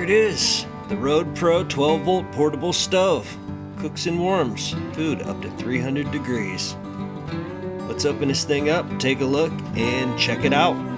it is, the Road Pro 12-volt portable stove. Cooks and warms food up to 300 degrees. Let's open this thing up, take a look, and check it out.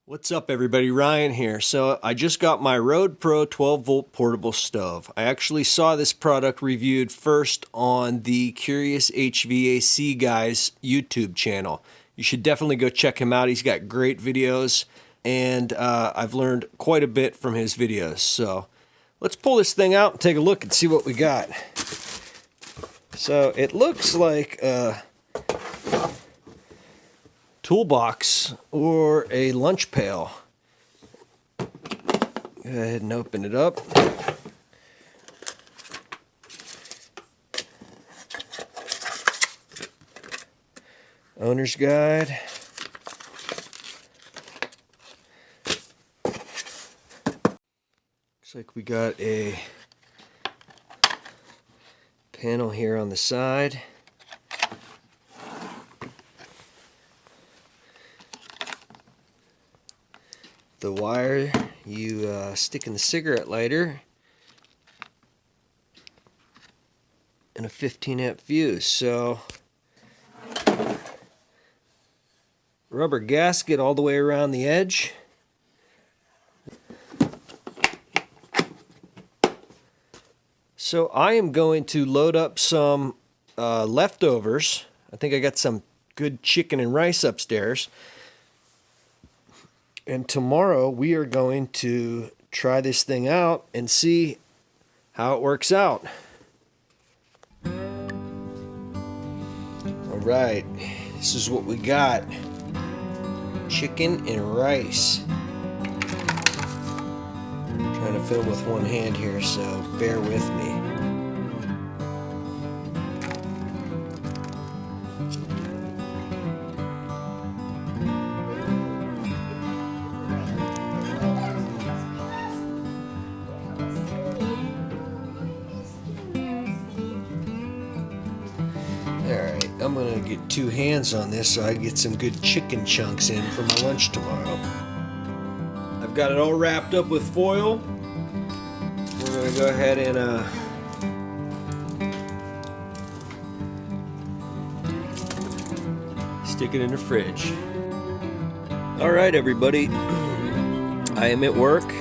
What's up everybody, Ryan here. So I just got my Road Pro 12-volt portable stove. I actually saw this product reviewed first on the Curious HVAC guy's YouTube channel. You should definitely go check him out. He's got great videos, and I've learned quite a bit from his videos. So let's pull this thing out and take a look and see what we got. So it looks like toolbox or a lunch pail. Go ahead and open it up. Owner's guide. Looks like we got a panel here on the side. The wire you stick in the cigarette lighter, and a 15 amp fuse. So rubber gasket all the way around the edge. So I am going to load up some leftovers. I think I got some good chicken and rice upstairs. And tomorrow we are going to try this thing out and see how it works out. All right, this is what we got. Chicken and rice. I'm trying to film with one hand here, so bear with me. Alright, I'm going to get two hands on this so I get some good chicken chunks in for my lunch tomorrow. I've got it all wrapped up with foil. We're going to go ahead and stick it in the fridge. Alright everybody, I am at work.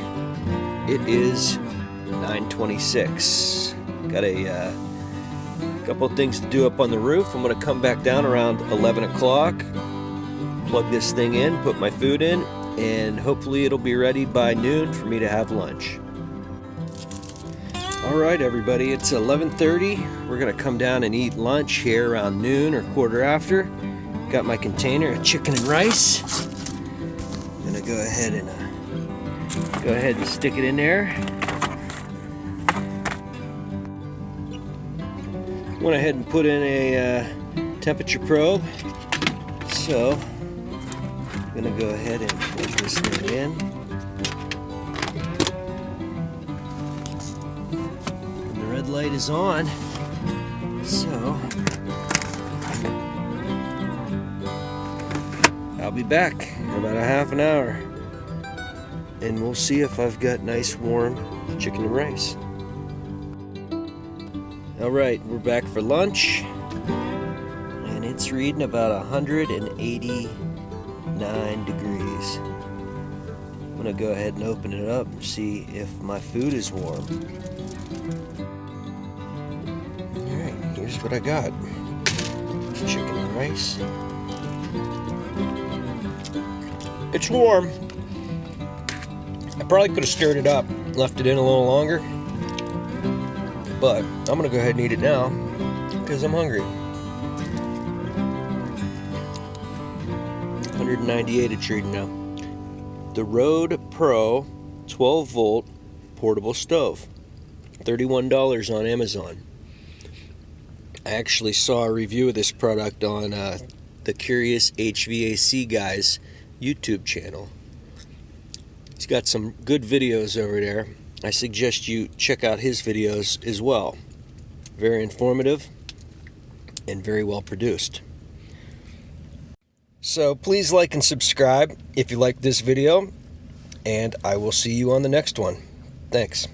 It is 9:26. Got a couple of things to do up on the roof. I'm going to come back down around 11 o'clock, plug this thing in, put my food in, and hopefully it'll be ready by noon for me to have lunch. Alright everybody, it's 11:30. We're going to come down and eat lunch here around noon or quarter after. Got my container of chicken and rice. I'm going to go ahead and stick it in there. Went ahead and put in a temperature probe, so I'm going to go ahead and plug this thing in. And the red light is on, so I'll be back in about a half an hour, and we'll see if I've got nice warm chicken and rice. Alright, we're back for lunch, and it's reading about 189 degrees. I'm going to go ahead and open it up and see if my food is warm. Alright, here's what I got. Chicken and rice. It's warm. I probably could have stirred it up, left it in a little longer. But I'm going to go ahead and eat it now because I'm hungry. 198 it's reading now. The Road Pro 12-volt portable stove. $31 on Amazon. I actually saw a review of this product on the Curious HVAC guy's YouTube channel. He's got some good videos over there. I suggest you check out his videos as well. Very informative. and very well produced. So please like and subscribe if you like this video, and I will see you on the next one. Thanks.